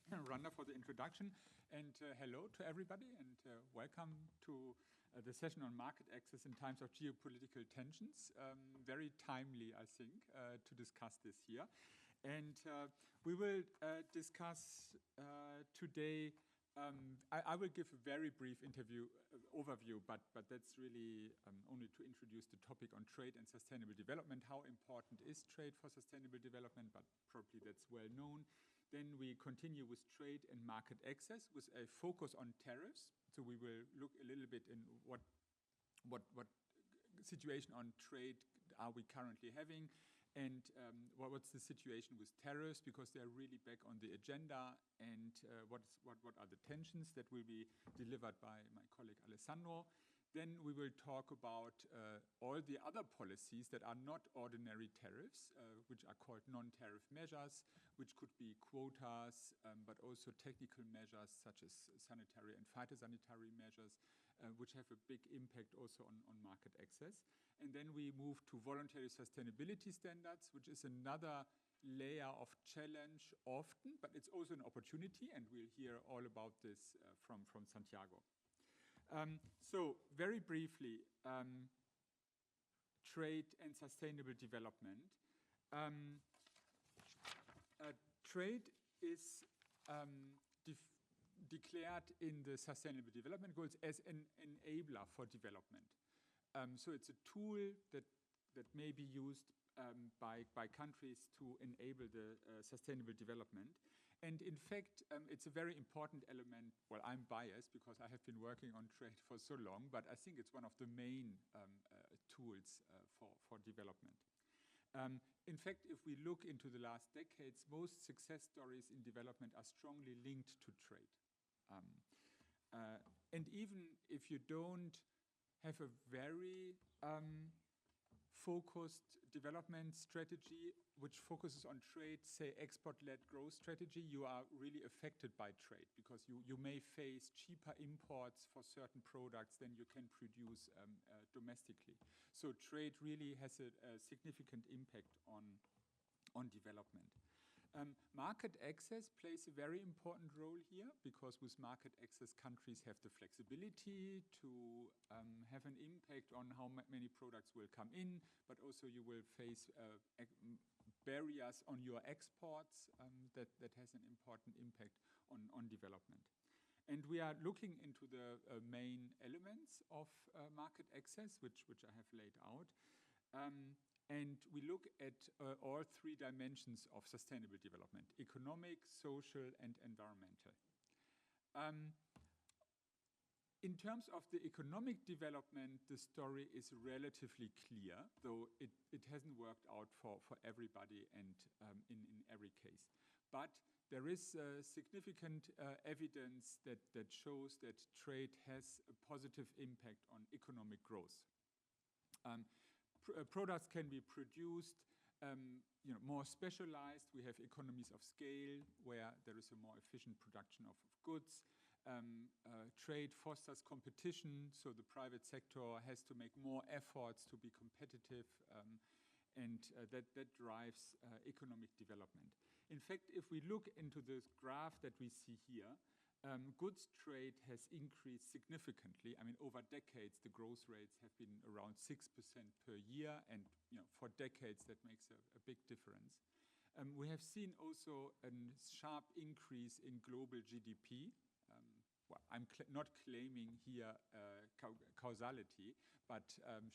Randa, for the introduction, and hello to everybody, and welcome to the session on market access in times of geopolitical tensions. Very timely, I think, to discuss this here. And we will discuss today. I will give a very brief overview, but that's really only to introduce the topic on trade and sustainable development. How important is trade for sustainable development? But probably that's well known. Then we continue with trade and market access with a focus on tariffs. So we will look a little bit in what situation on trade are we currently having, and what's the situation with tariffs, because they're really back on the agenda, and what are the tensions that will be delivered by my colleague Alessandro. Then we will talk about all the other policies that are not ordinary tariffs, which are called non-tariff measures, which could be quotas, but also technical measures such as sanitary and phytosanitary measures, which have a big impact also on market access. And then we move to voluntary sustainability standards, which is another layer of challenge often, but it's also an opportunity, and we'll hear all about this from Santiago. So very briefly, trade and sustainable development. Trade is declared in the Sustainable Development Goals as an enabler for development. So it's a tool that may be used by countries to enable the sustainable development. And in fact, it's a very important element. Well, I'm biased because I have been working on trade for so long, but I think it's one of the main tools for development. In fact, if we look into the last decades, most success stories in development are strongly linked to trade. And even if you don't have a very focused development strategy which focuses on trade, say export-led growth strategy, you are really affected by trade because you may face cheaper imports for certain products than you can produce domestically. So trade really has a significant impact on development. Market access plays a very important role here because with market access, countries have the flexibility to have an impact on how many products will come in, but also you will face barriers on your exports that has an important impact on development. And we are looking into the main elements of market access, which I have laid out. And we look at all three dimensions of sustainable development: economic, social, and environmental. In terms of the economic development, the story is relatively clear, though it hasn't worked out for everybody and in every case. But there is significant evidence that shows that trade has a positive impact on economic growth. Products can be produced more specialized. We have economies of scale where there is a more efficient production of goods. Trade fosters competition, so the private sector has to make more efforts to be competitive, and that drives economic development. In fact, if we look into this graph that we see here, goods trade has increased significantly. I mean, over decades, the growth rates have been around 6% per year, and for decades that makes a big difference. We have seen also a sharp increase in global GDP. Well, I'm not claiming here causality, but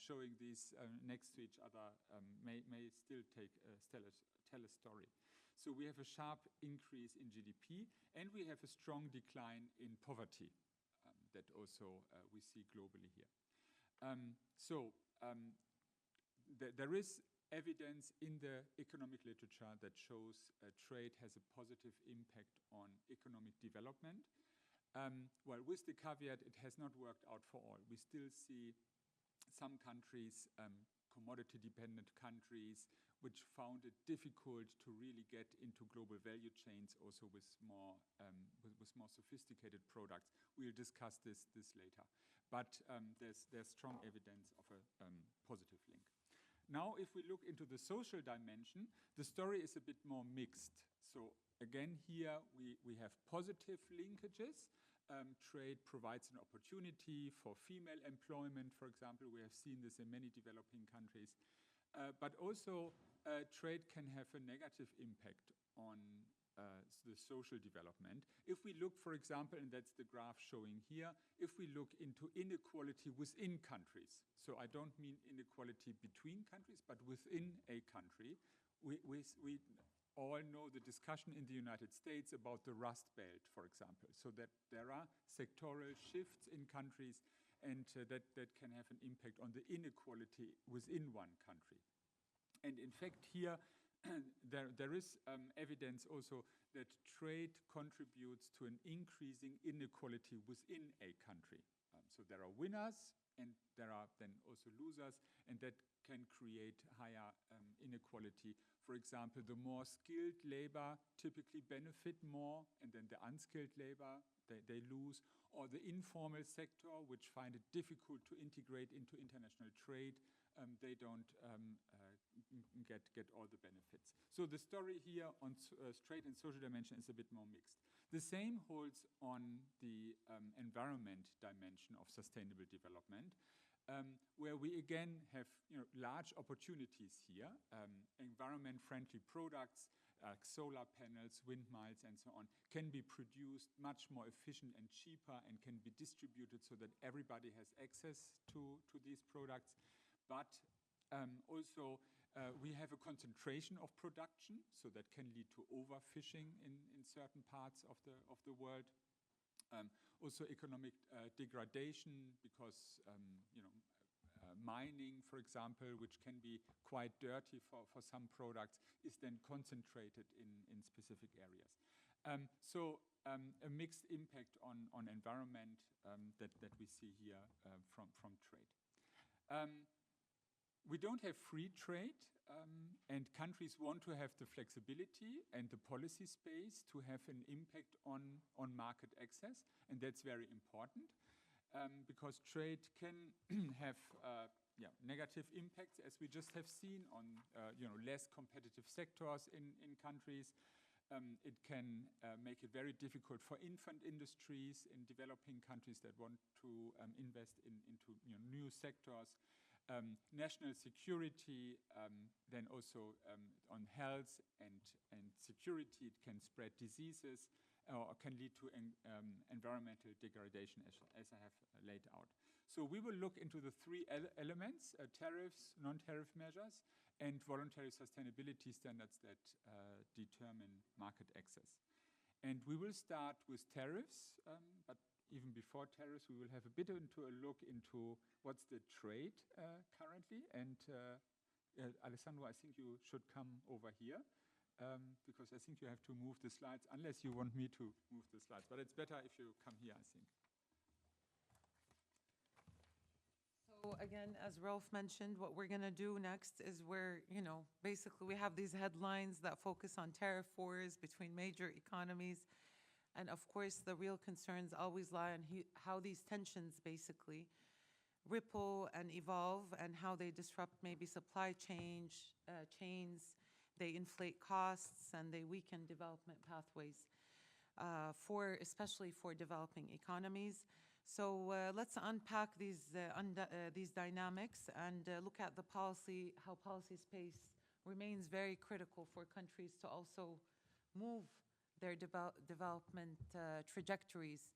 showing these next to each other may still tell a story. So we have a sharp increase in GDP, and we have a strong decline in poverty that also we see globally here. There is evidence in the economic literature that shows trade has a positive impact on economic development. Well, with the caveat, it has not worked out for all. We still see some countries, commodity-dependent countries, which found it difficult to really get into global value chains, also with more sophisticated products. We'll discuss this later. But there's strong evidence of a positive link. Now, if we look into the social dimension, the story is a bit more mixed. So again, here we have positive linkages. Trade provides an opportunity for female employment, for example. We have seen this in many developing countries. But also, trade can have a negative impact on the social development. If we look, for example, and that's the graph showing here, if we look into inequality within countries, so I don't mean inequality between countries, but within a country, we all know the discussion in the United States about the Rust Belt, for example, so that there are sectoral shifts in countries and that can have an impact on the inequality within one country. And in fact, here, there is evidence also that trade contributes to an increasing inequality within a country. So there are winners and there are then also losers, and that can create higher inequality. For example, the more skilled labor typically benefit more, and then the unskilled labor, they lose. Or the informal sector, which find it difficult to integrate into international trade, they don't get all the benefits. So the story here on trade and social dimension is a bit more mixed. The same holds on the environment dimension of sustainable development, where we again have large opportunities here. Environment-friendly products like solar panels, windmills, and so on can be produced much more efficient and cheaper and can be distributed so that everybody has access to these products. But also, we have a concentration of production, so that can lead to overfishing in certain parts of the world. Also economic degradation, because mining, for example, which can be quite dirty for some products, is then concentrated in specific areas. So a mixed impact on environment that we see here from trade. We don't have free trade, and countries want to have the flexibility and the policy space to have an impact on market access, and that's very important, because trade can have negative impacts, as we just have seen, on less competitive sectors in countries. It can make it very difficult for infant industries in developing countries that want to invest into new sectors. National security, then also on health and security. It can spread diseases or can lead to environmental degradation, as I have laid out. So we will look into the three elements: tariffs, non-tariff measures, and voluntary sustainability standards that determine market access. And we will start with tariffs, but even before tariffs, we will have a bit into a look into what's the trade currently. And Alessandro, I think you should come over here, because I think you have to move the slides, unless you want me to move the slides. But it's better if you come here, I think. So again, as Rolf mentioned, what we're going to do next is basically we have these headlines that focus on tariff wars between major economies. And of course, the real concerns always lie on how these tensions basically ripple and evolve, and how they disrupt maybe supply chains, they inflate costs, and they weaken development pathways, especially for developing economies. So let's unpack these dynamics and look at how policy space remains very critical for countries to also move their development trajectories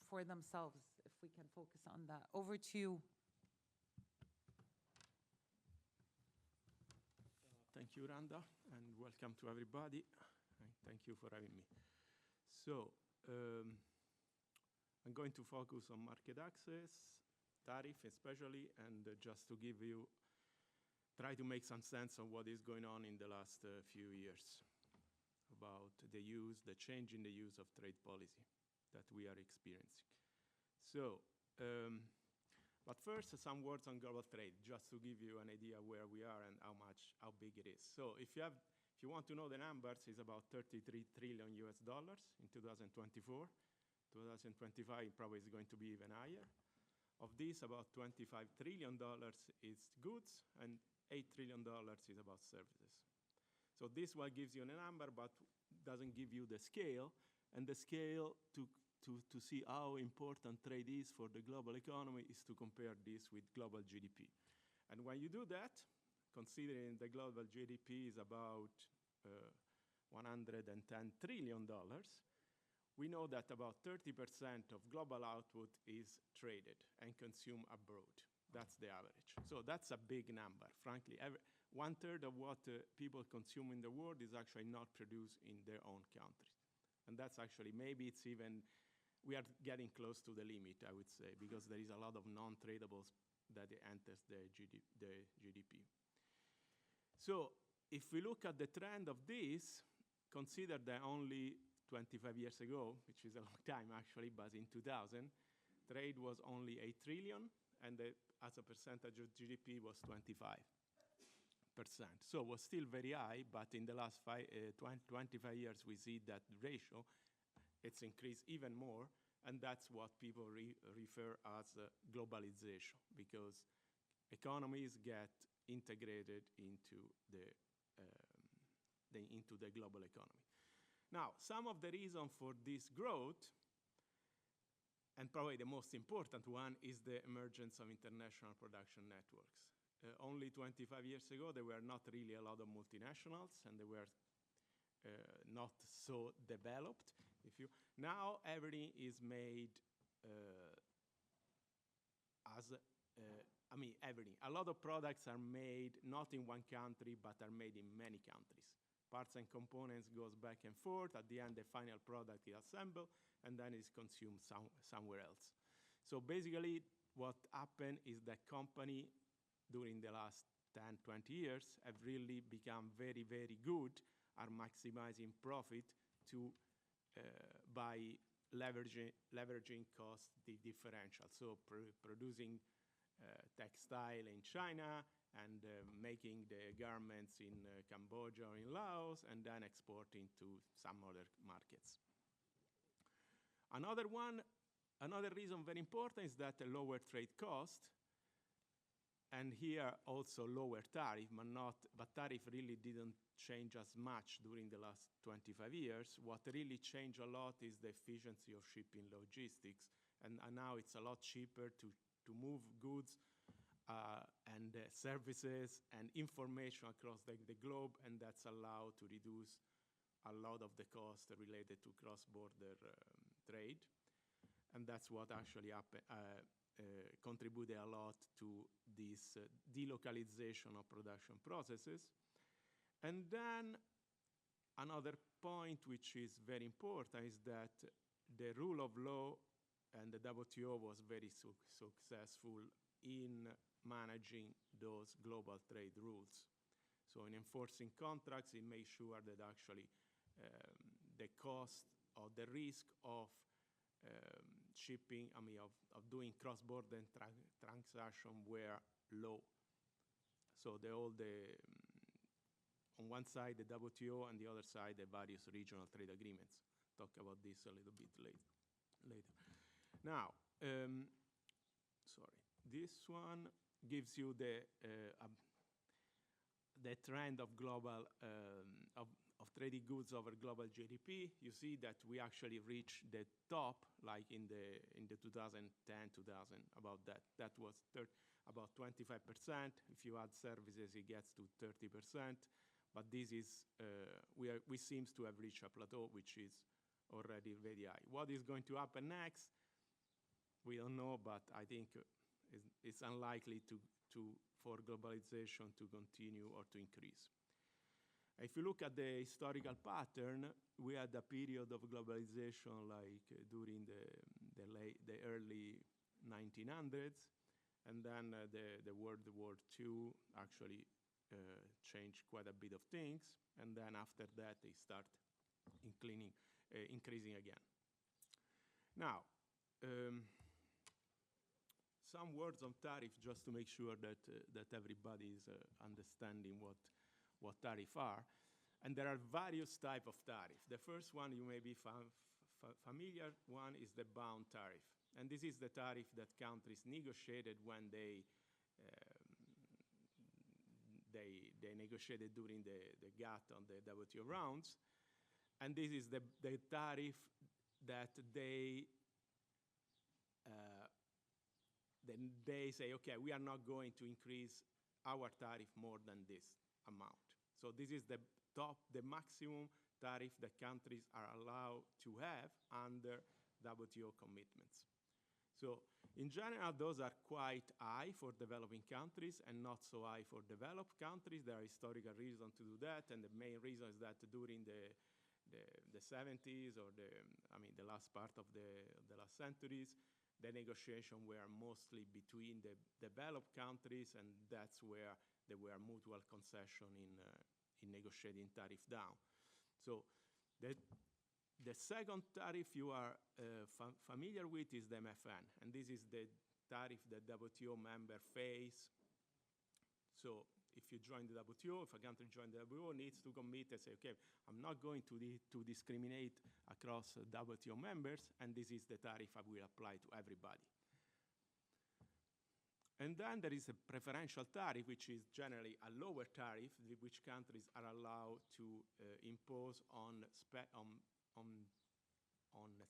for themselves, if we can focus on that. Over to you. Thank you, Randa, and welcome to everybody. Thank you for having me. So, I'm going to focus on market access, tariff especially, and just to try to make some sense of what is going on in the last few years about the change in the use of trade policy that we are experiencing. So, but first, some words on global trade, just to give you an idea where we are and how big it is. So, if you want to know the numbers, it's about $33 trillion in 2024. 2025 probably is going to be even higher. Of this, about $25 trillion is goods, and $8 trillion is about services. So this one gives you a number, but doesn't give you the scale. And the scale to see how important trade is for the global economy is to compare this with global GDP. And when you do that, considering the global GDP is about $110 trillion, we know that about 30% of global output is traded and consumed abroad. That's the average. So that's a big number, frankly. 1/3 of what people consume in the world is actually not produced in their own countries. And that's actually, maybe it's even, we are getting close to the limit, I would say, because there is a lot of non-tradables that enters the GDP. So if we look at the trend of this, consider that only 25 years ago, which is a long time actually, but in 2000, trade was only 8 trillion, and as a percentage of GDP was 25%. So it was still very high, but in the last 25 years, we see that ratio, it's increased even more, and that's what people refer as globalization, because economies get integrated into the global economy. Now, some of the reason for this growth, and probably the most important one, is the emergence of international production networks. Only 25 years ago, there were not really a lot of multinationals, and they were not so developed. Now, everything is made everything. A lot of products are made not in one country, but are made in many countries. Parts and components goes back and forth. At the end, the final product is assembled, and then is consumed somewhere else. So basically, what happened is that company, during the last 10, 20 years, have really become very, very good at maximizing profit by leveraging cost differential. So producing textile in China, and making the garments in Cambodia or in Laos, and then exporting to some other markets. Another reason very important is that a lower trade cost, and here also lower tariff, but tariff really didn't change as much during the last 25 years. What really changed a lot is the efficiency of shipping logistics, and now it's a lot cheaper to move goods and services and information across the globe, and that's allowed to reduce a lot of the cost related to cross-border trade. And that's what actually contributed a lot to this delocalization of production processes. And then another point which is very important is that the rule of law and the WTO was very successful in managing those global trade rules. So in enforcing contracts, it made sure that actually the cost or the risk of shipping, of doing cross-border transaction were low. So on one side, the WTO, and the other side, the various regional trade agreements. Talk about this a little bit later. Now, this one gives you the trend of global of traded goods over global GDP. You see that we actually reached the top, like in the 2010, 2000, about that. That was about 25%. If you add services, it gets to 30%. But this is we seems to have reached a plateau, which is already very high. What is going to happen next? We don't know, but I think it's unlikely for globalization to continue or to increase. If you look at the historical pattern, we had a period of globalization like during the early 1900s, and then the World War II actually changed quite a bit of things, and then after that they start increasing again. Now, some words on tariff, just to make sure that everybody is understanding what tariffs are. And there are various types of tariff. The first one you may be familiar one is the bound tariff. And this is the tariff that countries negotiated when they they negotiated during the GATT on the WTO rounds. And this is the tariff that then they say, okay, we are not going to increase our tariff more than this amount. So this is the maximum tariff that countries are allowed to have under WTO commitments. So in general, those are quite high for developing countries and not so high for developed countries. There are historical reasons to do that, and the main reason is that during the 70s or the last part of the last centuries, the negotiations were mostly between the developed countries, and that's where there were mutual concession in negotiating tariff down. So the second tariff you are familiar with is the MFN, and this is the tariff that WTO members face. So if you join the WTO, if a country joins the WTO, needs to commit and say, okay, I'm not going to discriminate across WTO members, and this is the tariff I will apply to everybody. And then there is a preferential tariff, which is generally a lower tariff, which countries are allowed to impose on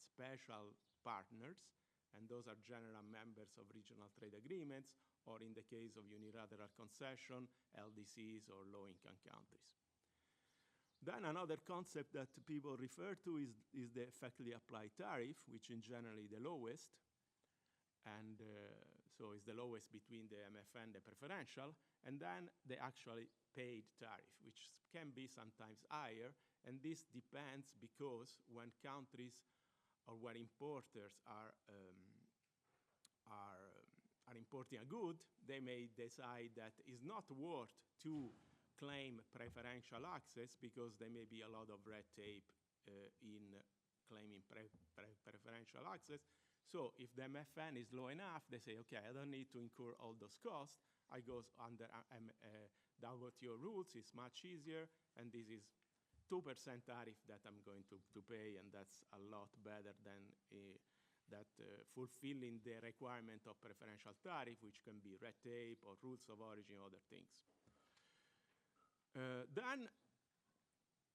special partners, and those are general members of regional trade agreements, or in the case of unilateral concession, LDCs or low-income countries. Then another concept that people refer to is the effectively applied tariff, which in generally the lowest, and so it's the lowest between the MFN and the preferential, and then the actually paid tariff, which can be sometimes higher, and this depends because when countries or when importers are importing a good, they may decide that it's not worth to claim preferential access because there may be a lot of red tape in claiming preferential access. So if the MFN is low enough, they say, okay, I don't need to incur all those costs. I go under WTO rules, it's much easier, and this is 2% tariff that I'm going to pay, and that's a lot better than fulfilling the requirement of preferential tariff, which can be red tape or rules of origin, other things. Then,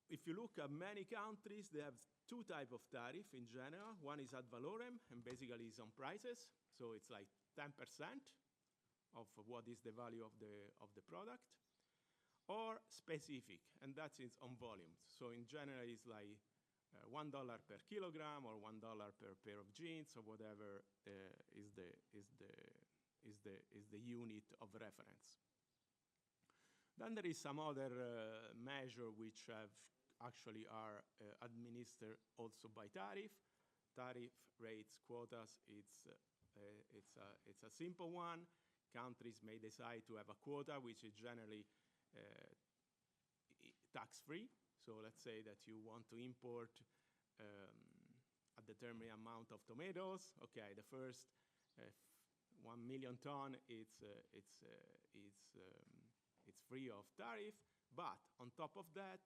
if you look at many countries, they have two types of tariff in general. One is ad valorem, and basically is on prices. So it's like 10% of what is the value of the product. Or specific, and that's on volumes. So in general, it's like $1 per kilogram or $1 per pair of jeans or whatever is the unit of reference. Then there is some other measure which actually are administered also by tariff. Tariff rates, quotas, it's a simple one. Countries may decide to have a quota, which is generally tax-free. So let's say that you want to import a determined amount of tomatoes. Okay, the first 1 million ton, it's free of tariff. But on top of that,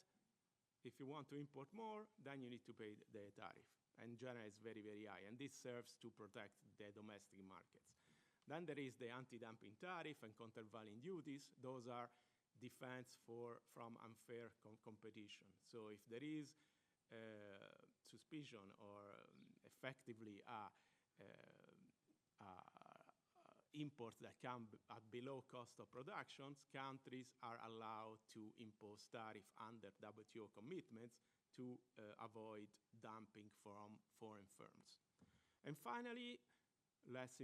if you want to import more, then you need to pay the tariff. And generally, it's very, very high. And this serves to protect the domestic markets. Then there is the anti-dumping tariff and countervailing duties. Those are defense from unfair competition. So if there is suspicion or effectively imports that come at below cost of production, countries are allowed to impose tariff under WTO commitments to avoid dumping from foreign firms. And finally, less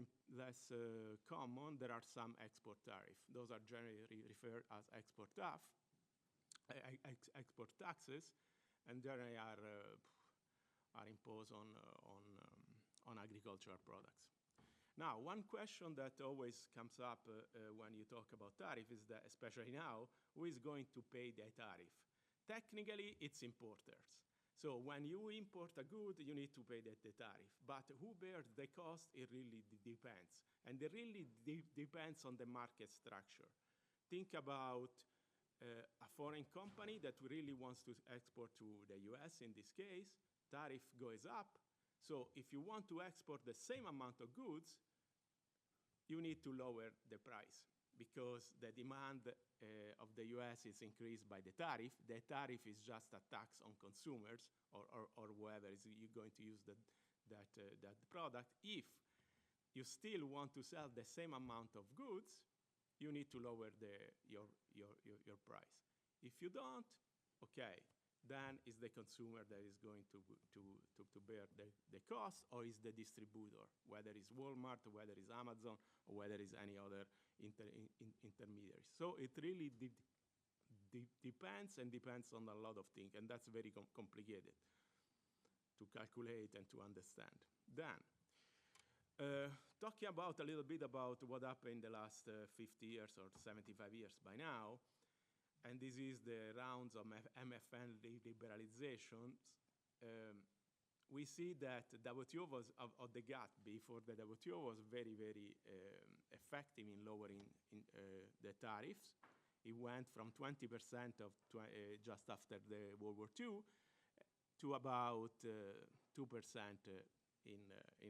common, there are some export tariff. Those are generally referred as export taxes, and generally are imposed on agricultural products. Now, one question that always comes up when you talk about tariff is that, especially now, who is going to pay the tariff? Technically, it's importers. So when you import a good, you need to pay the tariff. But who bears the cost? It really depends. And it really depends on the market structure. Think about a foreign company that really wants to export to the US, in this case, tariff goes up. So if you want to export the same amount of goods, you need to lower the price. because the demand of the US is increased by the tariff. The tariff is just a tax on consumers or whoever is you're going to use that product. If you still want to sell the same amount of goods, you need to lower your price. If you don't, okay, then it's the consumer that is going to bear the cost, or is the distributor, whether it's Walmart, whether it's Amazon, or whether it's any other intermediary. So it really depends on a lot of things, and that's very complicated to calculate and to understand. Then, talking about a little bit about what happened in the last 50 years or 75 years by now, and this is the rounds of MFN liberalizations. We see that WTO was, of the GATT before the WTO was very, very effective in lowering the tariffs. It went from 20% of just after the World War II to about 2% in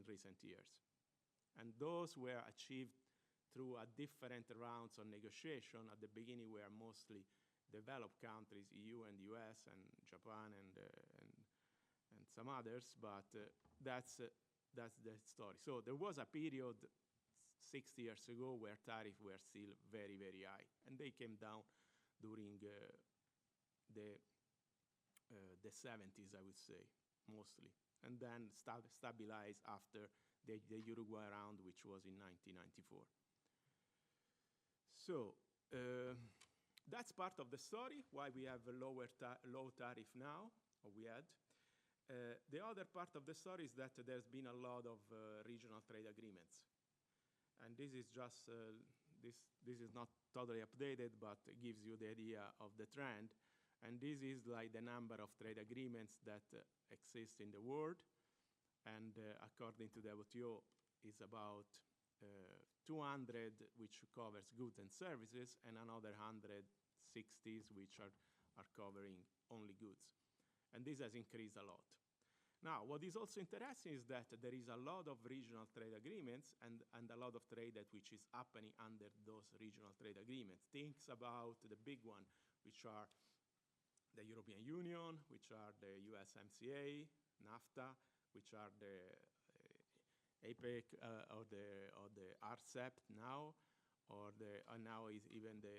recent years. And those were achieved through a different rounds of negotiation. At the beginning, were mostly developed countries, EU and US and Japan and some others, but that's the story. So there was a period 60 years ago where tariffs were still very, very high, and they came down during the 70s, I would say, mostly, and then stabilized after the Uruguay round, which was in 1994. So that's part of the story, why we have a low tariff now, or we had. The other part of the story is that there's been a lot of regional trade agreements. And this is just, this is not totally updated, but it gives you the idea of the trend. And this is like the number of trade agreements that exist in the world. And according to the WTO, is about 200, which covers goods and services, and another 160s, which are covering only goods. And this has increased a lot. Now, what is also interesting is that there is a lot of regional trade agreements and a lot of trade which is happening under those regional trade agreements. Think about the big one, which are the European Union, which are the USMCA, NAFTA, which are the APEC or the RCEP now, or now is even the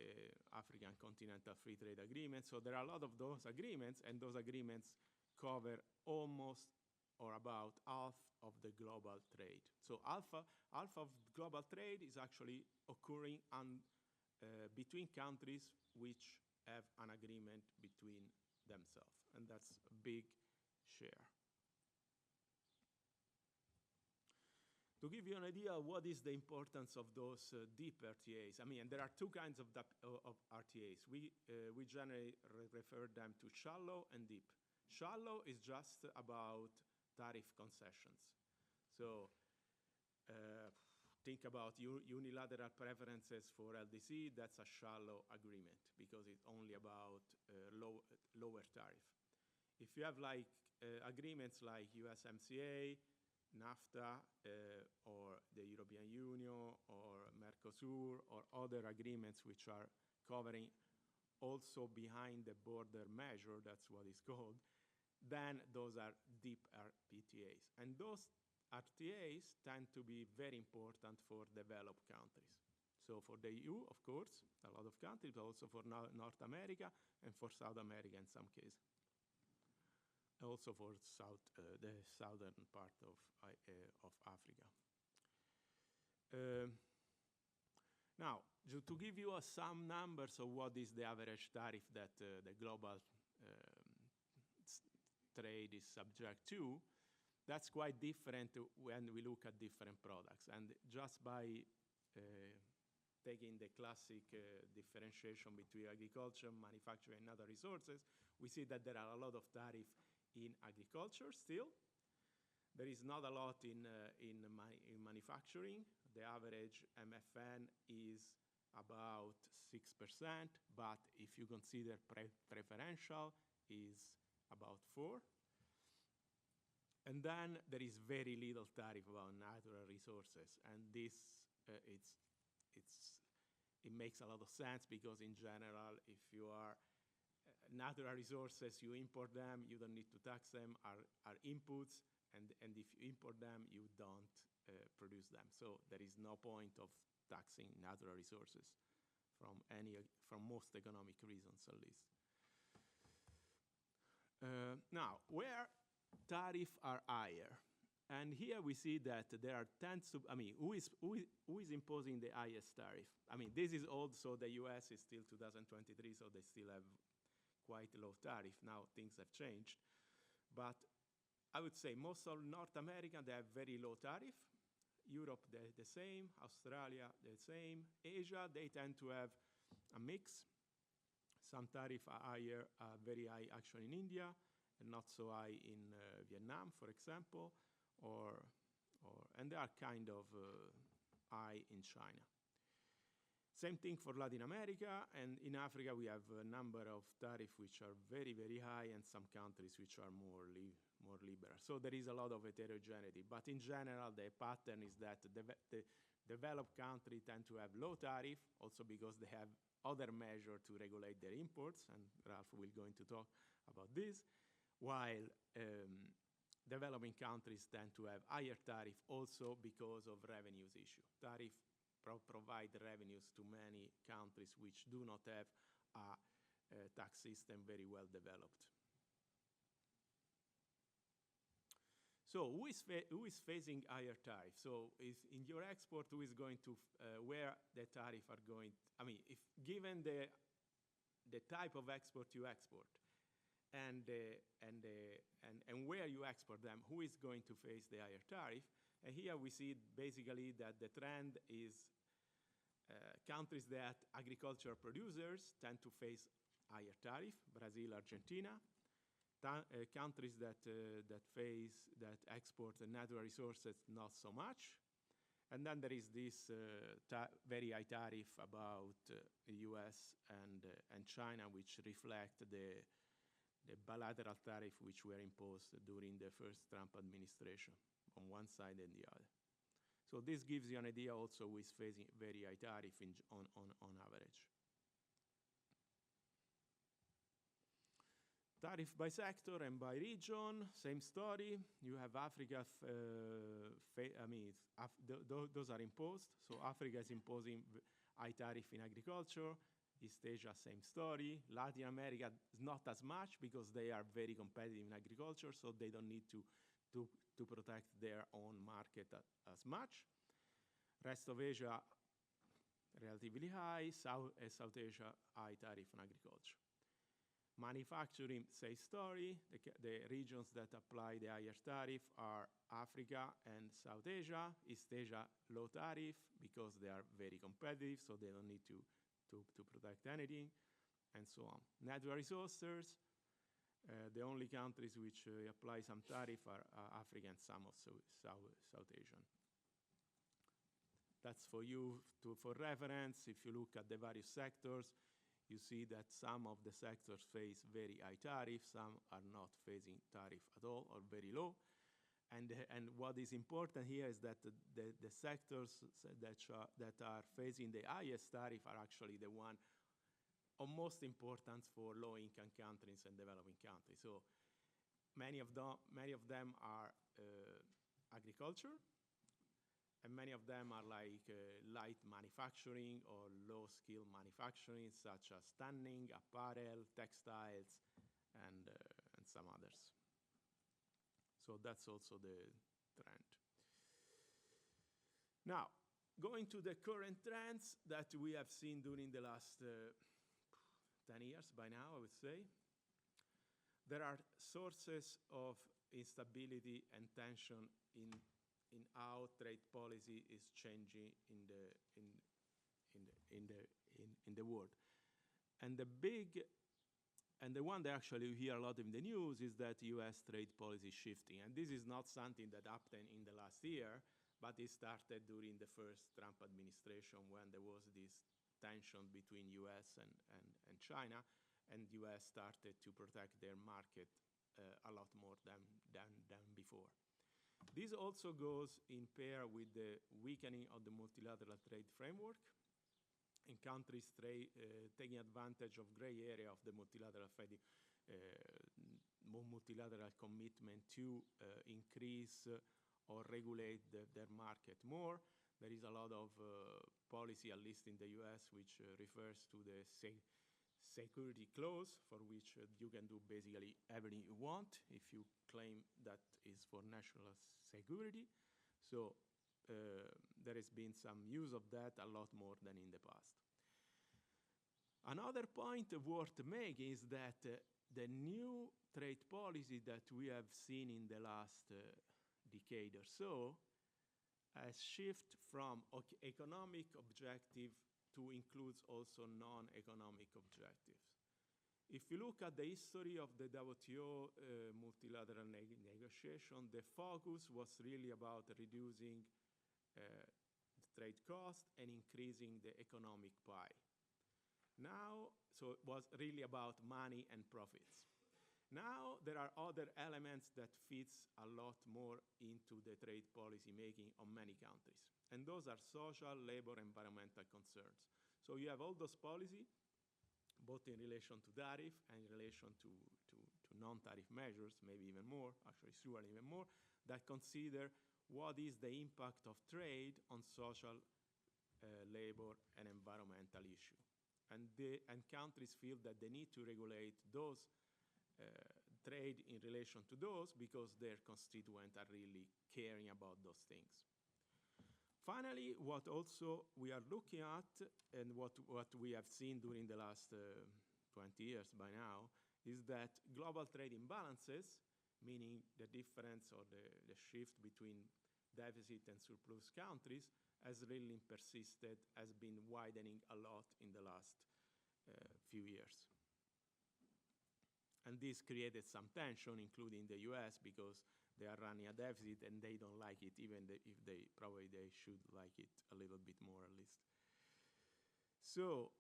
African Continental Free Trade Agreement. So there are a lot of those agreements, and those agreements cover almost or about half of the global trade. So half of global trade is actually occurring between countries which have an agreement between themselves, and that's a big share. To give you an idea of what is the importance of those deep RTAs, I mean, and there are two kinds of RTAs. We generally refer them to shallow and deep. Shallow is just about tariff concessions. So think about unilateral preferences for LDC, that's a shallow agreement because it's only about lower tariff. If you have like agreements like USMCA, NAFTA, or the European Union, or Mercosur, or other agreements which are covering also behind the border measure, that's what it's called, then those are deep RPTAs. And those RTAs tend to be very important for developed countries. So for the EU, of course, a lot of countries, but also for North America and for South America in some cases. Also for the southern part of Africa. Now, to give you some numbers of what is the average tariff that the global trade is subject to, that's quite different when we look at different products. And just by taking the classic differentiation between agriculture, manufacturing, and other resources, we see that there are a lot of tariffs in agriculture still. There is not a lot in manufacturing. The average MFN is about 6%, but if you consider preferential, is about 4%. And then there is very little tariff about natural resources, and this it makes a lot of sense because in general, if you are natural resources, you import them, you don't need to tax them, are inputs, and if you import them, you don't produce them. So there is no point of taxing natural resources from most economic reasons, at least. Now, where tariffs are higher, and here we see that there are tends to, who is imposing the highest tariff? This is old, so the US is still 2023, so they still have quite low tariff. Now things have changed. But I would say most of North America, they have very low tariff. Europe, they're the same. Australia, the same. Asia, they tend to have a mix. Some tariff are higher, very high actually in India, and not so high in Vietnam, for example, and they are kind of high in China. Same thing for Latin America, and in Africa we have a number of tariffs which are very, very high, and some countries which are more liberal. So there is a lot of heterogeneity, but in general the pattern is that the developed countries tend to have low tariff, also because they have other measures to regulate their imports, and Ralph will go into talk about this, while developing countries tend to have higher tariff also because of revenues issue. Tariff provide revenues to many countries which do not have a tax system very well developed. So who is facing higher tariff? So is in your export, who is going to where the tariff are going? If given the type of export you export and where you export them, who is going to face the higher tariff? And here we see basically that the trend is countries that agricultural producers tend to face higher tariff, Brazil, Argentina. Countries that export natural resources, not so much. And then there is this very high tariff about the US and China, which reflect the bilateral tariff which were imposed during the first Trump administration on one side and the other. So this gives you an idea also who is facing very high tariff on average. Tariff by sector and by region, same story. You have Africa, those are imposed. So Africa is imposing high tariff in agriculture. East Asia, same story. Latin America, not as much because they are very competitive in agriculture, so they don't need to protect their own market as much. Rest of Asia, relatively high. South Asia, high tariff on agriculture. Manufacturing, same story. The regions that apply the higher tariff are Africa and South Asia. East Asia, low tariff because they are very competitive, so they don't need to protect anything, and so on. Natural resources, the only countries which apply some tariff are Africa and some of South Asian. That's for you for reference. If you look at the various sectors, you see that some of the sectors face very high tariffs, some are not facing tariff at all or very low. And what is important here is that the sectors that are facing the highest tariff are actually the one of most importance for low-income countries and developing countries. So many of them are agriculture, and many of them are like light manufacturing or low-skill manufacturing, such as tanning, apparel, textiles, and some others. So that's also the trend. Now, going to the current trends that we have seen during the last 10 years by now, I would say. There are sources of instability and tension in how trade policy is changing in the world. And the one that actually we hear a lot in the news is that US trade policy is shifting. And this is not something that happened in the last year, but it started during the first Trump administration when there was this tension between US and China, and US started to protect their market a lot more than before. This also goes in pair with the weakening of the multilateral trade framework. and countries taking advantage of gray area of the multilateral multilateral commitment to increase or regulate their market more. There is a lot of policy, at least in the US, which refers to the security clause, for which you can do basically everything you want if you claim that is for national security. So there has been some use of that, a lot more than in the past. Another point worth making is that the new trade policy that we have seen in the last decade or so has shifted from economic objective to include also non-economic objectives. If you look at the history of the WTO multilateral negotiation, the focus was really about reducing the trade cost and increasing the economic pie. Now, so it was really about money and profits. Now there are other elements that fits a lot more into the trade policy making of many countries. And those are social, labor, environmental concerns. So you have all those policies, both in relation to tariff and in relation to non-tariff measures, maybe even more, actually surely even more, that consider what is the impact of trade on social, labor, and environmental issue. And countries feel that they need to regulate those trade in relation to those because their constituents are really caring about those things. Finally, what also we are looking at and what we have seen during the last 20 years by now is that global trade imbalances, meaning the difference or the shift between deficit and surplus countries, has really persisted, has been widening a lot in the last few years. And this created some tension, including the US, because they are running a deficit and they don't like it, even if they should like it a little bit more at least. So,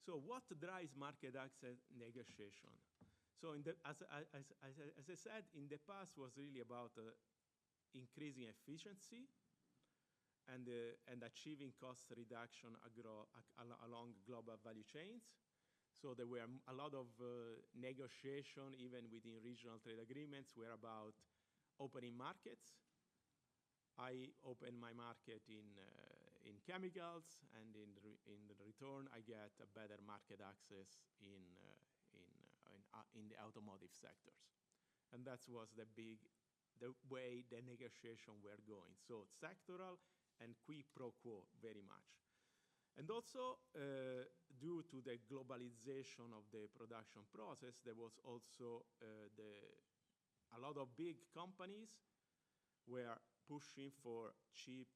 so what drives market access negotiation? So as I said, in the past was really about increasing efficiency and achieving cost reduction along global value chains. So there were a lot of negotiation, even within regional trade agreements, were about opening markets. I open my market in chemicals, and in return, I get a better market access in the automotive sectors. And that was the way the negotiation were going. So sectoral and qui pro quo very much. And also, due to the globalization of the production process, there was also a lot of big companies were pushing for cheap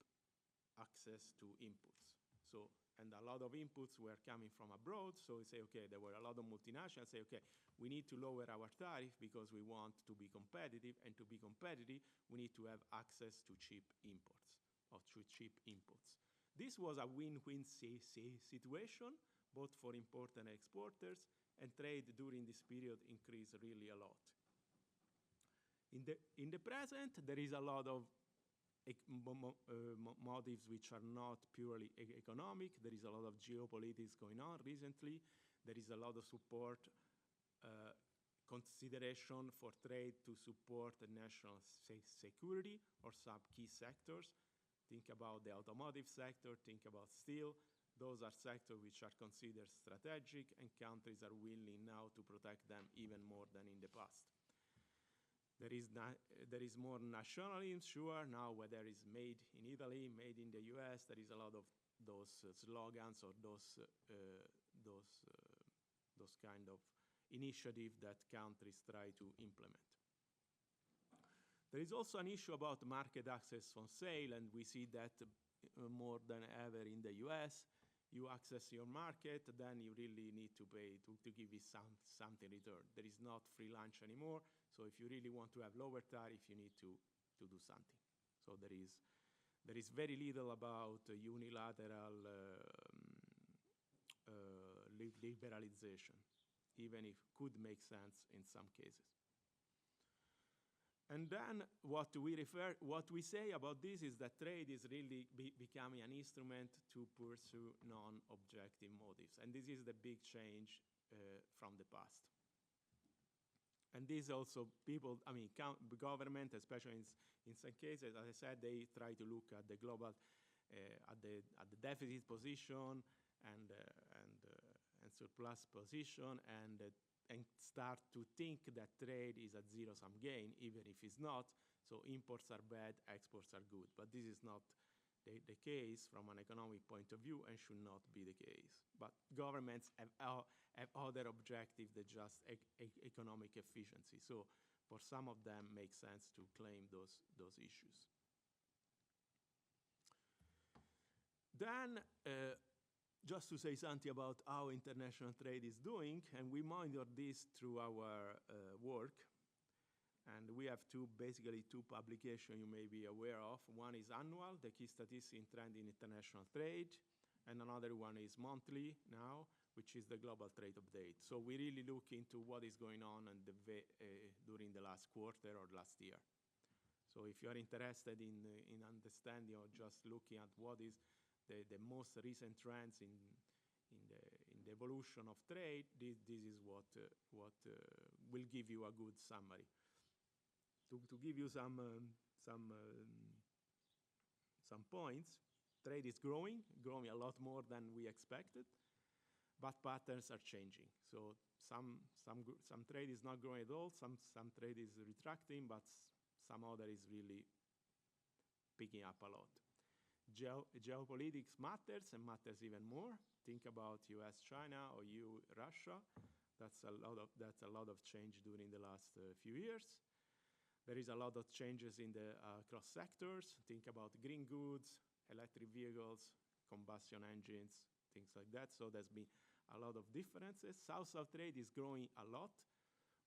access to inputs. So, and a lot of inputs were coming from abroad, so we say, okay, there were a lot of multinationals say, okay, we need to lower our tariff because we want to be competitive, and to be competitive, we need to have access to cheap imports, or to cheap inputs. This was a win-win situation, both for importers and exporters, and trade during this period increased really a lot. In the present, there is a lot of motives which are not purely economic. There is a lot of geopolitics going on recently. There is a lot of support, consideration for trade to support the national security or some key sectors. Think about the automotive sector, think about steel. Those are sectors which are considered strategic, and countries are willing now to protect them even more than in the past. There is more nationalism, sure, now whether it's made in Italy, made in the US, there is a lot of those slogans or those kind of initiatives that countries try to implement. There is also an issue about market access on sale, and we see that more than ever in the US. You access your market, then you really need to pay to give you something in return. There is not free lunch anymore, so if you really want to have lower tariff, you need to do something. So there is very little about unilateral liberalization, even if it could make sense in some cases. And then what we say about this is that trade is really becoming an instrument to pursue non-objective motives. And this is the big change from the past. And this also government, especially in some cases, as I said, they try to look at the global, at the deficit position and surplus position, and start to think that trade is a zero-sum game, even if it's not. So imports are bad, exports are good. But this is not the case from an economic point of view, and should not be the case. But governments have other objectives than just economic efficiency. So for some of them, it makes sense to claim those issues. Then, just to say something about how international trade is doing, and we monitor this through our work. And we have basically two publications you may be aware of. One is annual, the key statistics in trend in international trade, and another one is monthly now, which is the global trade update. So we really look into what is going on during the last quarter or last year. So if you are interested in understanding or just looking at what is the most recent trends in the evolution of trade, this is what will give you a good summary. To give you some points, trade is growing a lot more than we expected, but patterns are changing. So some trade is not growing at all, some trade is retracting, but some other is really picking up a lot. Geopolitics matters, and matters even more. Think about US, China, or Russia. That's a lot of change during the last few years. There is a lot of changes in the across sectors. Think about green goods, electric vehicles, combustion engines, things like that. So there's been a lot of differences. South-South trade is growing a lot,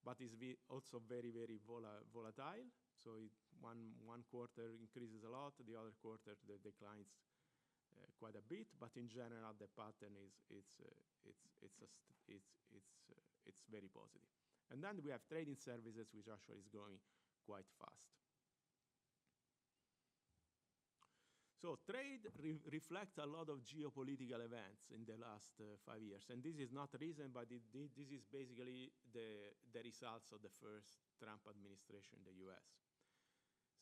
but is also very, very volatile. So one quarter increases a lot, the other quarter declines quite a bit. But in general, the pattern it's very positive. And then we have trading services, which actually is growing quite fast. So trade reflects a lot of geopolitical events in the last 5 years. And this is not recent, but this is basically the results of the first Trump administration in the US.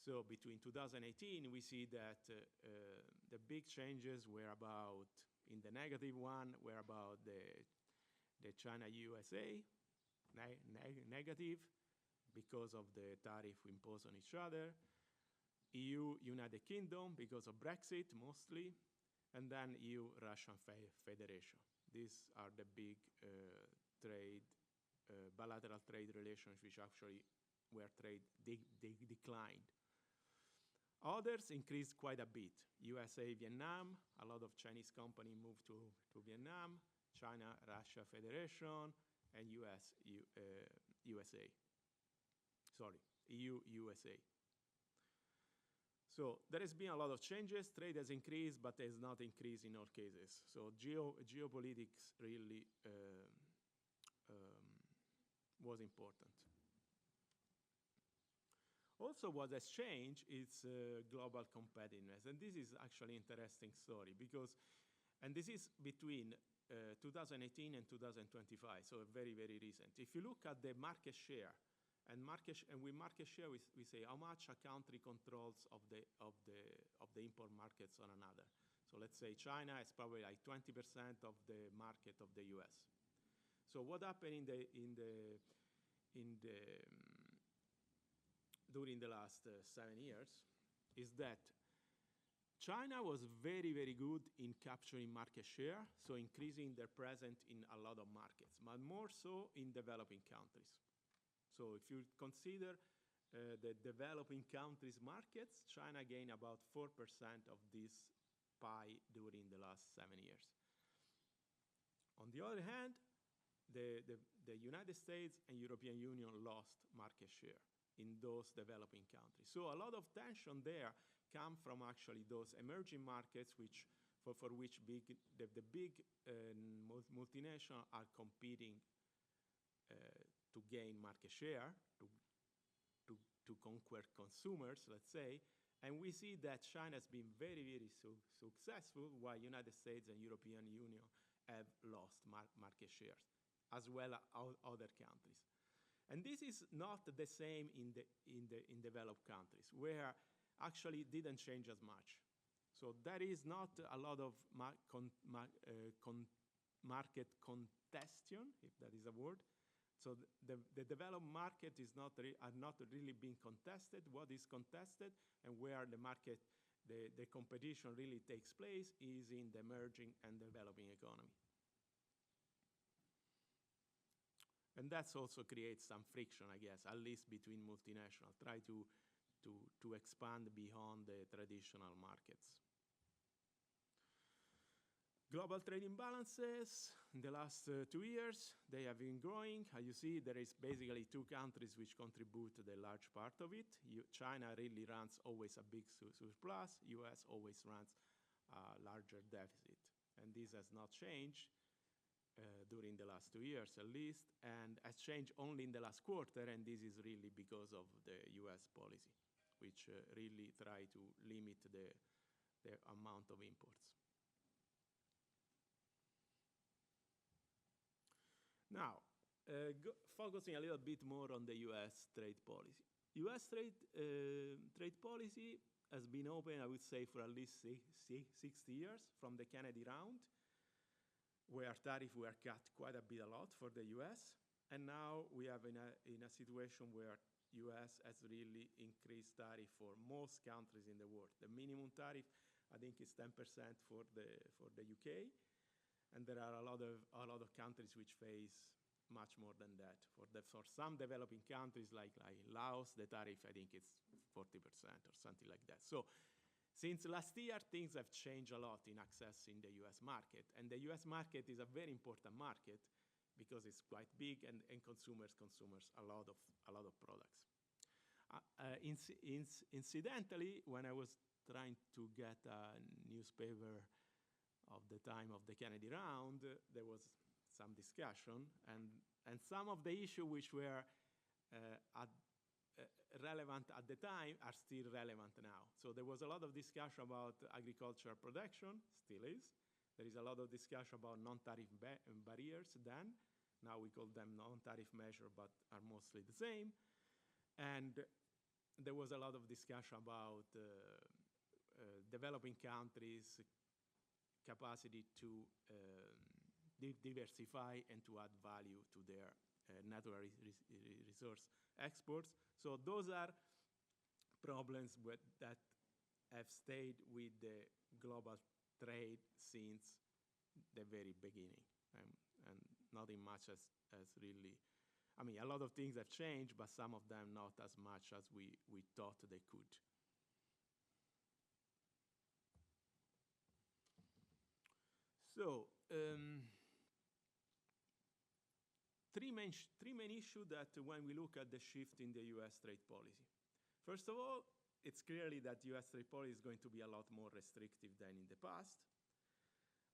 So between 2018, we see that the big changes were about, in the negative one, were about the China-USA, negative, because of the tariff we impose on each other. EU, United Kingdom, because of Brexit, mostly. And then EU-Russian Federation. These are the big bilateral trade relations, which actually where trade declined. Others increased quite a bit. USA, Vietnam, a lot of Chinese companies moved to Vietnam, China-Russia Federation, and USA. Sorry, EU-USA. So there has been a lot of changes. Trade has increased, but has not increased in all cases. So geopolitics really was important. Also, what has changed is global competitiveness. And this is actually an interesting story and this is between 2018 and 2025, so very, very recent. If you look at the market share, and with market share, we say how much a country controls of the import markets on another. So let's say China is probably like 20% of the market of the US. So what happened during the last 7 years is that China was very, very good in capturing market share, so increasing their presence in a lot of markets, but more so in developing countries. So if you consider the developing countries' markets, China gained about 4% of this pie during the last 7 years. On the other hand, the United States and European Union lost market share in those developing countries. So a lot of tension there come from actually those emerging markets, for which the big multinationals are competing to gain market share, to to conquer consumers, let's say. And we see that China has been very, very successful, while United States and European Union have lost market shares, as well as other countries. And this is not the same in developed countries, where actually didn't change as much. So there is not a lot of market congestion, if that is a word. So the developed market are not really being contested. What is contested and where the market, the competition really takes place is in the emerging and developing economy. And that also creates some friction, I guess, at least between multinationals, try to expand beyond the traditional markets. Global trade imbalances in the last 2 years, they have been growing. As you see, there is basically 2 countries which contribute to the large part of it. China really runs always a big surplus. US always runs a larger deficit. And this has not changed during the last 2 years at least, and has changed only in the last quarter, and this is really because of the US policy, which really try to limit the amount of imports. Now, focusing a little bit more on the US trade policy. US trade policy has been open, I would say, for at least 60 years from the Kennedy round, where tariffs were cut quite a lot for the US. And now we have in a situation where US has really increased tariff for most countries in the world. The minimum tariff, I think, is 10% for the UK. And there are a lot of countries which face much more than that. For some developing countries like Laos, the tariff, I think, is 40% or something like that. So since last year, things have changed a lot in accessing the US market. And the US market is a very important market because it's quite big and consumers a lot of products. Incidentally, when I was trying to get a newspaper of the time of the Kennedy round, there was some discussion, and some of the issues which were relevant at the time are still relevant now. So there was a lot of discussion about agricultural production, still is. There is a lot of discussion about non-tariff barriers then. Now we call them non-tariff measures, but are mostly the same. And there was a lot of discussion about developing countries' capacity to diversify and to add value to their natural resource exports. So those are problems that have stayed with the global trade since the very beginning. And nothing much has really, I mean, a lot of things have changed, but some of them not as much as we thought they could. So, three main issues that when we look at the shift in the US trade policy. First of all, it's clearly that US trade policy is going to be a lot more restrictive than in the past.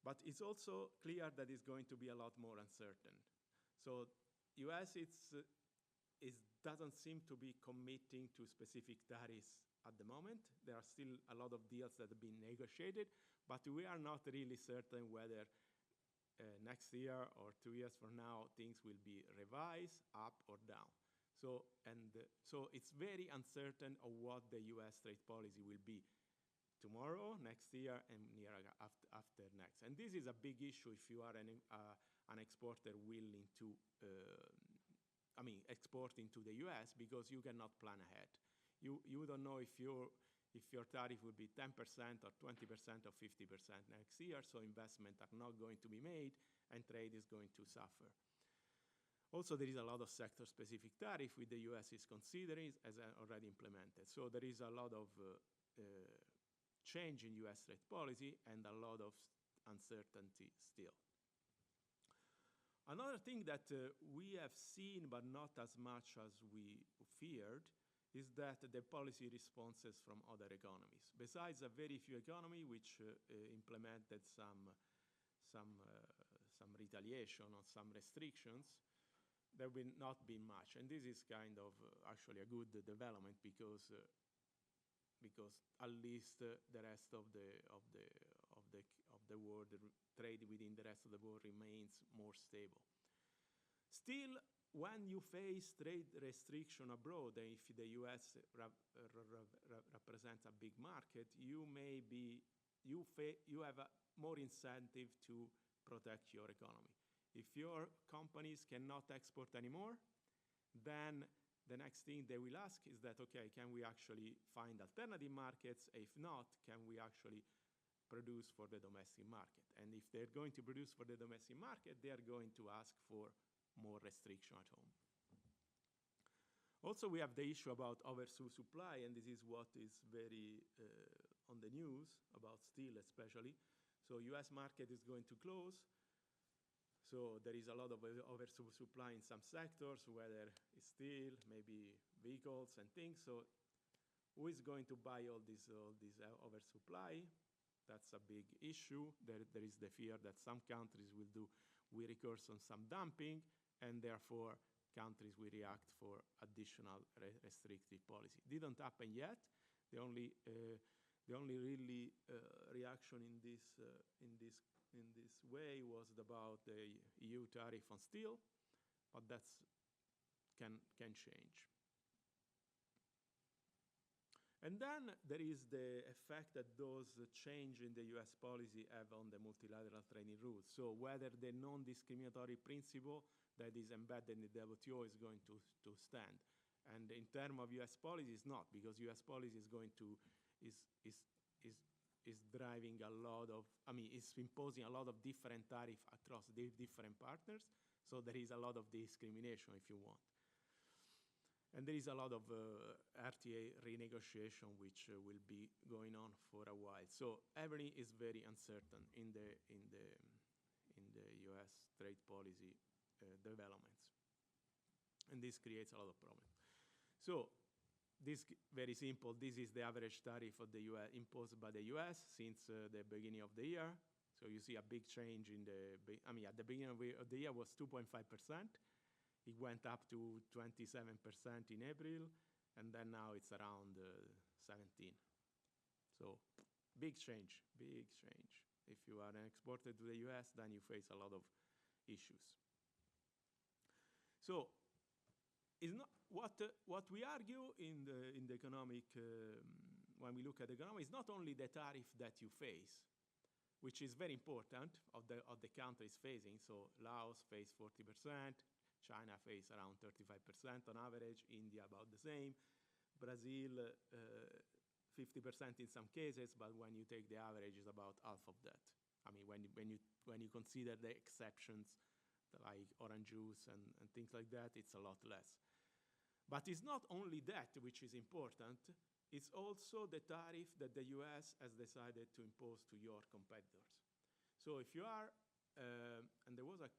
But it's also clear that it's going to be a lot more uncertain. So US doesn't seem to be committing to specific tariffs at the moment. There are still a lot of deals that have been negotiated, but we are not really certain whether next year or 2 years from now things will be revised up or down. So it's very uncertain of what the US trade policy will be tomorrow, next year, and year after next. And this is a big issue if you are an exporter willing to, export into the US, because you cannot plan ahead. You don't know if your tariff will be 10% or 20% or 50% next year, so investments are not going to be made and trade is going to suffer. Also, there is a lot of sector-specific tariff which the US is considering as already implemented. So there is a lot of change in US trade policy and a lot of uncertainty still. Another thing that we have seen, but not as much as we feared, is that the policy responses from other economies. Besides a very few economies which implemented some retaliation or some restrictions, there will not be much. And this is kind of actually a good development because at least the rest of the world, the trade within the rest of the world remains more stable. Still, when you face trade restriction abroad, and if the US represents a big market, you have a more incentive to protect your economy. If your companies cannot export anymore, then the next thing they will ask is that, okay, can we actually find alternative markets? If not, can we actually produce for the domestic market? And if they're going to produce for the domestic market, they are going to ask for more restriction at home. Also, we have the issue about oversupply, and this is what is very on the news, about steel especially. So US market is going to close. So there is a lot of oversupply in some sectors, whether it's steel, maybe vehicles and things. So who is going to buy all this oversupply? That's a big issue. There is the fear that some countries will recourse on some dumping, and therefore countries will react for additional restrictive policy. Didn't happen yet. The only really reaction in this way was about the EU tariff on steel, but that can change. And then there is the effect that those change in the US policy have on the multilateral trading rules. So whether the non-discriminatory principle that is embedded in the WTO is going to stand. And in terms of US policy, it's not, because US policy is going to, is driving a lot of, it's imposing a lot of different tariffs across the different partners. So there is a lot of discrimination, if you want. And there is a lot of RTA renegotiation, which will be going on for a while. So everything is very uncertain in the US trade policy developments. And this creates a lot of problems. So this very simple. This is the average tariff of the US imposed by the US since the beginning of the year. So you see a big change in at the beginning of the year was 2.5%. It went up to 27% in April, and then now it's around 17. So big change, big change. If you are an exporter to the US, then you face a lot of issues. So it's not what we argue in the economic, when we look at the economy, is not only the tariff that you face, which is very important, of the countries facing. So Laos face 40%, China face around 35% on average, India about the same, Brazil 50% in some cases, but when you take the average, it's about half of that. When you consider the exceptions like orange juice and things like that, it's a lot less. But it's not only that which is important, it's also the tariff that the US has decided to impose to your competitors. So if you are, and there was a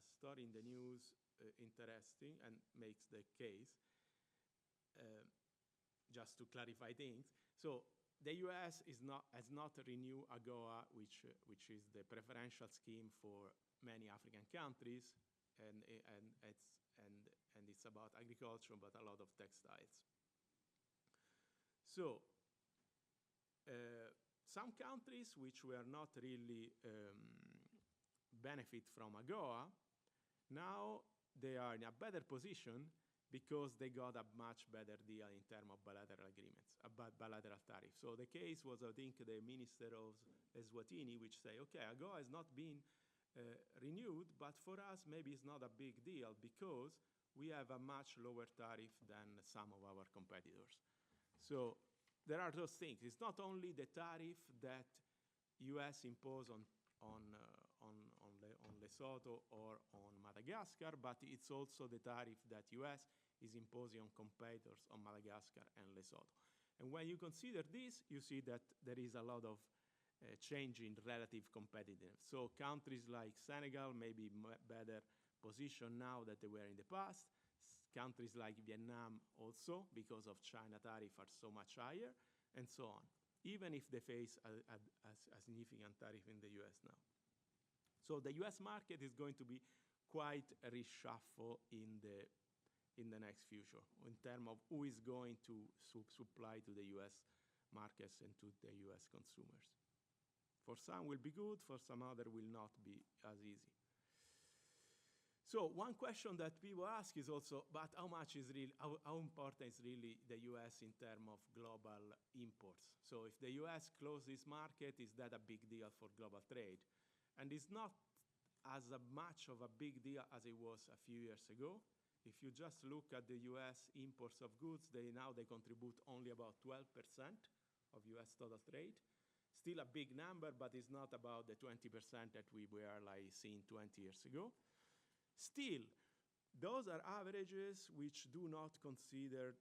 story in the news interesting and makes the case, just to clarify things. So the US has not renewed AGOA, which is the preferential scheme for many African countries, and it's about agriculture, but a lot of textiles. So some countries which were not really benefit from AGOA, now they are in a better position because they got a much better deal in terms of bilateral agreements, about bilateral tariffs. So the case was, I think, the Minister of Eswatini, which say, okay, AGOA has not been renewed, but for us, maybe it's not a big deal because we have a much lower tariff than some of our competitors. So there are those things. It's not only the tariff that US impose on Lesotho or on Madagascar, but it's also the tariff that US is imposing on competitors on Madagascar and Lesotho. And when you consider this, you see that there is a lot of change in relative competitiveness. So countries like Senegal may be better positioned now than they were in the past. Countries like Vietnam also, because of China tariff, are so much higher, and so on, even if they face a significant tariff in the US now. So the US market is going to be quite a reshuffle in the next future in terms of who is going to supply to the US markets and to the US consumers. For some will be good, for some other will not be as easy. So one question that people ask is also, but how important is really the US in terms of global imports? So if the US closes this market, is that a big deal for global trade? And it's not as much of a big deal as it was a few years ago. If you just look at the US imports of goods, they contribute only about 12% of US total trade. Still a big number, but it's not about the 20% that we were like seeing 20 years ago. Still, those are averages which do not consider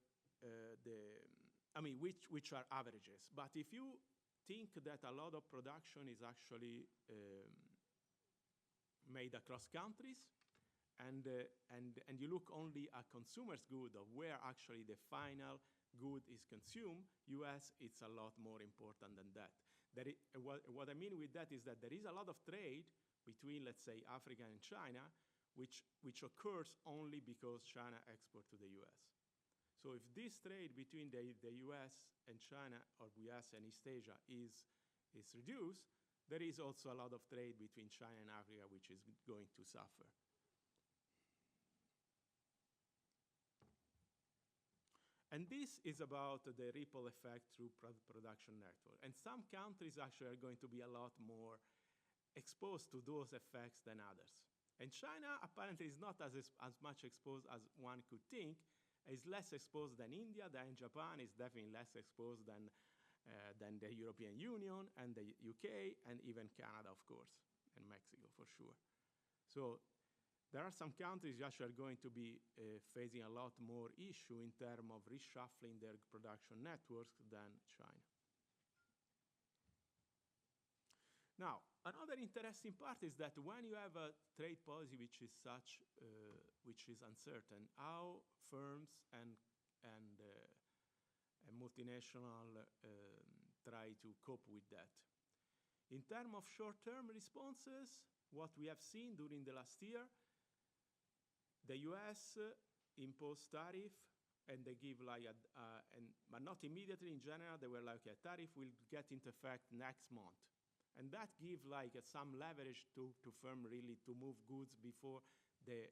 which are averages. But if you think that a lot of production is actually made across countries, and you look only at consumers' good of where actually the final good is consumed, US, it's a lot more important than that. What I mean with that is that there is a lot of trade between, let's say, Africa and China, which occurs only because China exports to the US. So if this trade between the US and China, or US and East Asia, is reduced, there is also a lot of trade between China and Africa which is going to suffer. And this is about the ripple effect through production network. And some countries actually are going to be a lot more exposed to those effects than others. And China apparently is not as much exposed as one could think. It's less exposed than India, than Japan, is definitely less exposed than the European Union and the UK and even Canada, of course, and Mexico for sure. So there are some countries that are going to be facing a lot more issue in terms of reshuffling their production networks than China. Now, another interesting part is that when you have a trade policy which is uncertain, how firms and multinational try to cope with that. In terms of short-term responses, what we have seen during the last year, the US imposed tariff, and they give but not immediately. In general, they were like, a tariff will get into effect next month. And that gives some leverage to firm really to move goods before the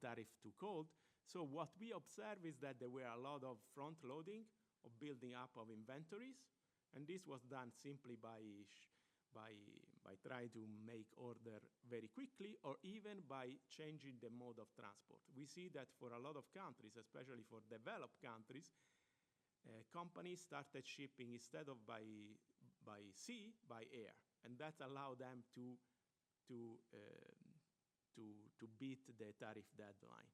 tariff took hold. So what we observe is that there were a lot of front loading of building up of inventories, and this was done simply by trying to make order very quickly, or even by changing the mode of transport. We see that for a lot of countries, especially for developed countries, companies started shipping instead of by sea, by air, and that allowed them to beat the tariff deadline.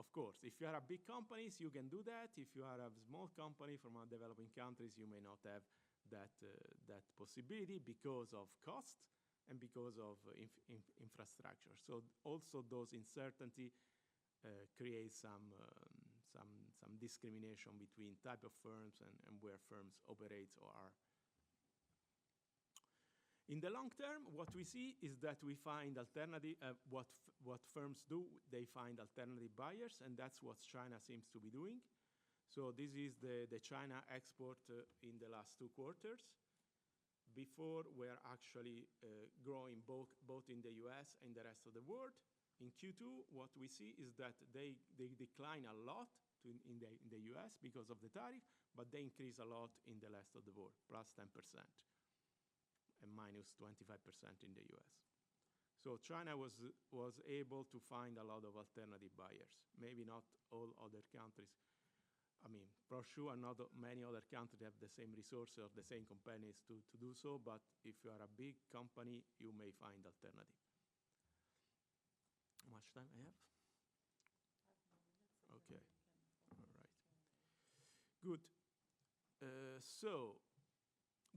Of course, if you are a big companies, you can do that. If you are a small company from developing countries, you may not have that possibility because of cost and because of infrastructure. So also those uncertainty create some discrimination between type of firms and where firms operate or are. In the long term, what we see is that we find alternative, what firms do, they find alternative buyers, and that's what China seems to be doing. So this is the China export in the last 2 quarters. Before, we're actually growing both in the US and the rest of the world. In Q2, what we see is that they decline a lot in the US because of the tariff, but they increase a lot in the rest of the world, plus 10%. And minus 25% in the US. So China was able to find a lot of alternative buyers. Maybe not all other countries. I mean, for sure, not many other countries have the same resources or the same companies to do so, but if you are a big company, you may find alternative. How much time I have? 5 more minutes. Okay. All right. Good. So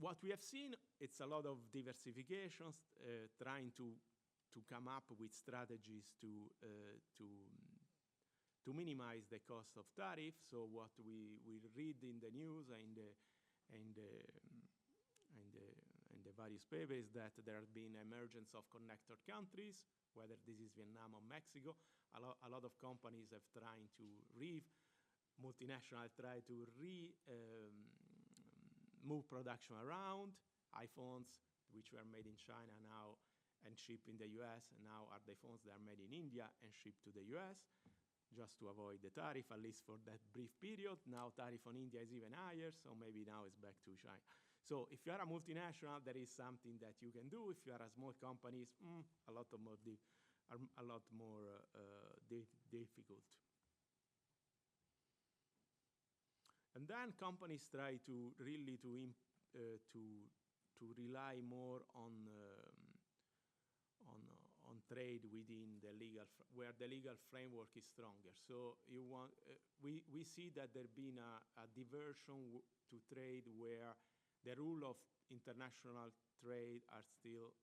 what we have seen, it's a lot of diversifications, trying to come up with strategies to minimize the cost of tariff. So what we read in the news and the various papers, that there has been emergence of connector countries, whether this is Vietnam or Mexico. A lot of companies have tried to multinational try to move production around. iPhones, which were made in China now and shipped in the US, and now are the phones that are made in India and shipped to the US, just to avoid the tariff, at least for that brief period. Now tariff on India is even higher, so maybe now it's back to China. So if you are a multinational, there is something that you can do. If you are a small company, a lot more difficult. And then companies try to really to rely more on trade within the where the legal framework is stronger. So we see that there been a diversion to trade where the rule of international trade are still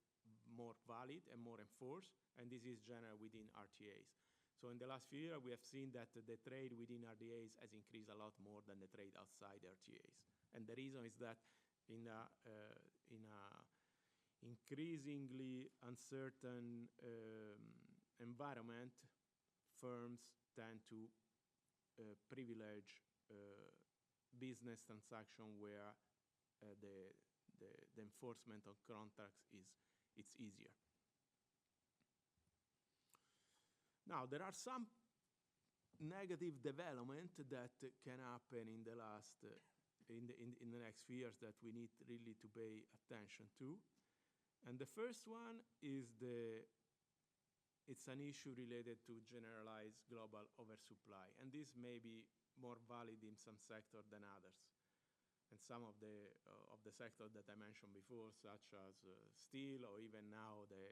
more valid and more enforced, and this is general within RTAs. So in the last few years, we have seen that the trade within RTAs has increased a lot more than the trade outside RTAs. And the reason is that in a increasingly uncertain environment, firms tend to privilege business transaction where the enforcement of contracts it's easier. Now, there are some negative development that can happen in the next few years that we need really to pay attention to. And the first one is it's an issue related to generalized global oversupply. And this may be more valid in some sectors than others. And some of the sectors that I mentioned before, such as steel, or even now the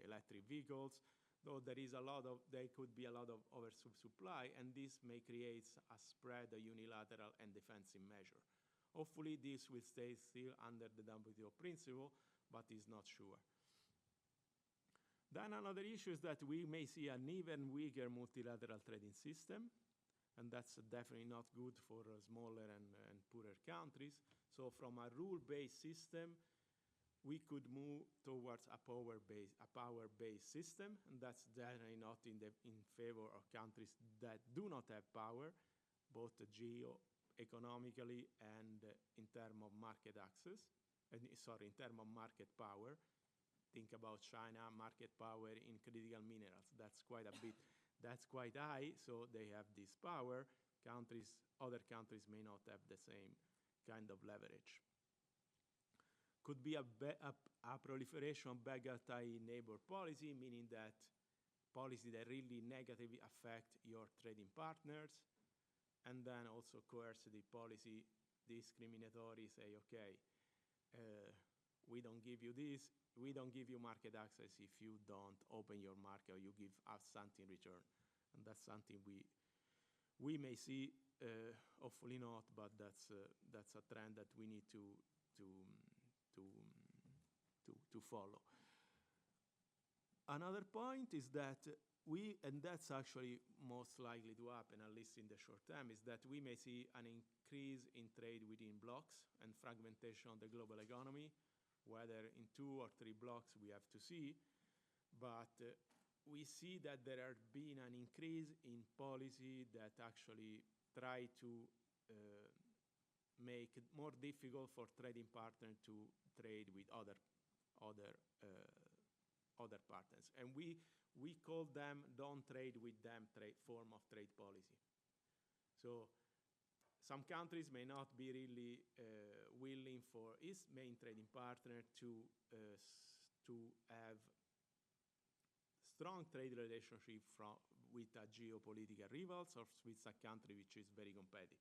electric vehicles, though there could be a lot of oversupply, and this may create a spread, a unilateral and defensive measure. Hopefully this will stay still under the WTO principle, but is not sure. Then another issue is that we may see an even weaker multilateral trading system, and that's definitely not good for smaller and poorer countries. So from a rule-based system, we could move towards a power-based system, and that's definitely not in favor of countries that do not have power, both geo-economically and in terms of market access. In terms of market power. Think about China, market power in critical minerals. That's quite high, so they have this power. Other countries may not have the same kind of leverage. Could be a proliferation of beggar-tie neighbor policy, meaning that policy that really negatively affect your trading partners, and then also coercive policy, discriminatory, say, okay, we don't give you this, we don't give you market access if you don't open your market or you give us something in return. And that's something we may see, hopefully not, but that's a trend that we need to follow. Another point is that and that's actually most likely to happen, at least in the short term, is that we may see an increase in trade within blocks and fragmentation of the global economy, whether in 2 or 3 blocks we have to see. But we see that there has been an increase in policy that actually try to make it more difficult for trading partners to trade with other partners. And we call them don't trade with them form of trade policy. So some countries may not be really willing for its main trading partner to have strong trade relationship with a geopolitical rivals or with a country which is very competitive.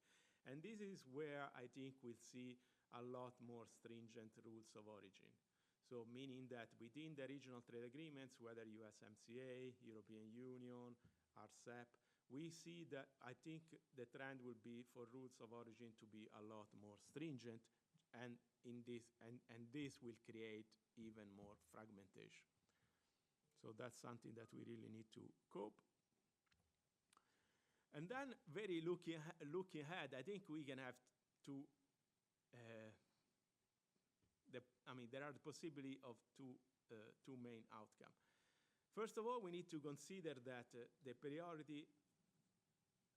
And this is where I think we'll see a lot more stringent rules of origin. So meaning that within the regional trade agreements, whether USMCA, European Union, RCEP, we see that I think the trend will be for rules of origin to be a lot more stringent, and this will create even more fragmentation. So that's something that we really need to cope. And then very looking ahead, I think we can have to there are the possibility of two main outcomes. First of all, we need to consider that the priority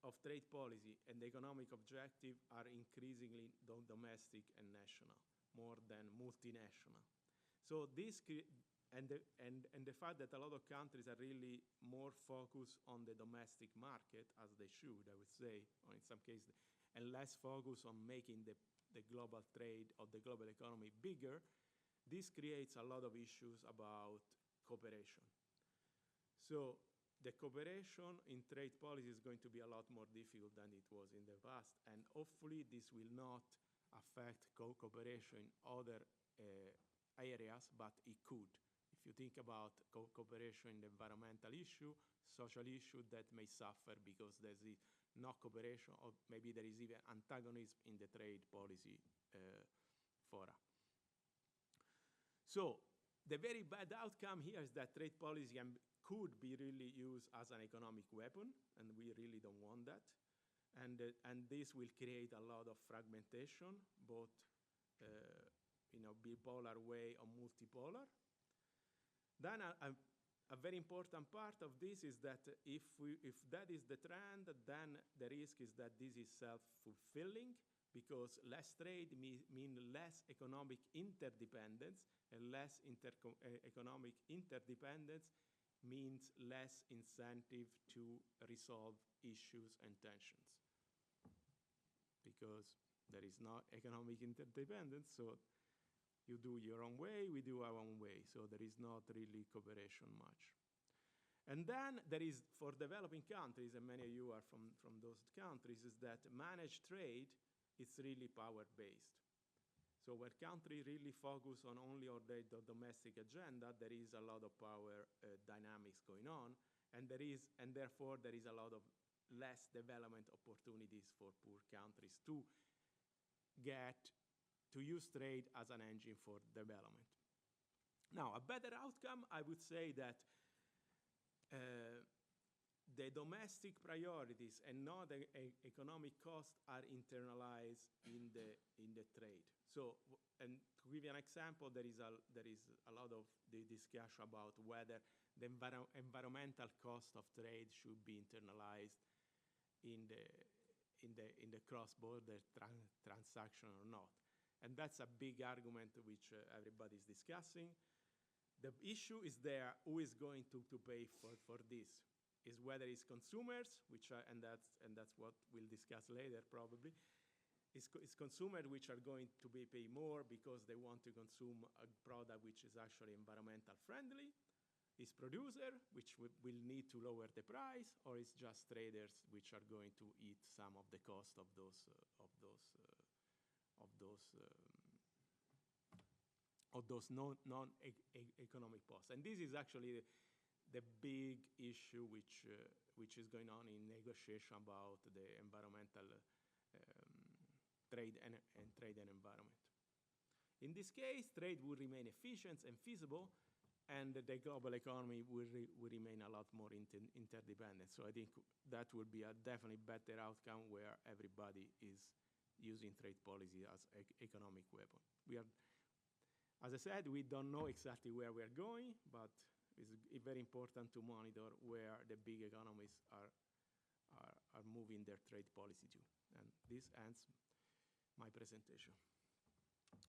of trade policy and the economic objective are increasingly domestic and national, more than multinational. So this and the fact that a lot of countries are really more focused on the domestic market, as they should, I would say, or in some cases, and less focused on making the global trade or the global economy bigger, this creates a lot of issues about cooperation. So the cooperation in trade policy is going to be a lot more difficult than it was in the past, and hopefully this will not affect cooperation in other areas, but it could. If you think about cooperation in the environmental issue, social issue, that may suffer because there's no cooperation, or maybe there is even antagonism in the trade policy fora. So the very bad outcome here is that trade policy could be really used as an economic weapon, and we really don't want that. And this will create a lot of fragmentation, both bipolar way or multipolar. Then a very important part of this is that if that is the trend, then the risk is that this is self-fulfilling, because less trade means less economic interdependence, and less economic interdependence means less incentive to resolve issues and tensions. Because there is no economic interdependence, so you do your own way, we do our own way. So there is not really cooperation much. And then there is, for developing countries, and many of you are from those countries, is that managed trade is really power-based. So where countries really focus on only the domestic agenda, there is a lot of power dynamics going on, and therefore there is a lot of less development opportunities for poor countries to use trade as an engine for development. Now, a better outcome, I would say that the domestic priorities and not the economic costs are internalized in the trade. So, and to give you an example, there is a lot of the discussion about whether the environmental cost of trade should be internalized in the cross-border transaction or not. And that's a big argument which everybody's discussing. The issue is there, who is going to pay for this? Is whether it's consumers, and that's what we'll discuss later probably. It's consumers which are going to pay more because they want to consume a product which is actually environmental friendly. Is producer, which will need to lower the price, or is just traders which are going to eat some of the cost of those non-economic costs. And this is actually the big issue which is going on in negotiation about the environmental trade and environment. In this case, trade will remain efficient and feasible, and the global economy will remain a lot more interdependent. So I think that would be a definitely better outcome, where everybody is using trade policy as an economic weapon. As I said, we don't know exactly where we're going, but it's very important to monitor where the big economies are moving their trade policy to. And this ends my presentation.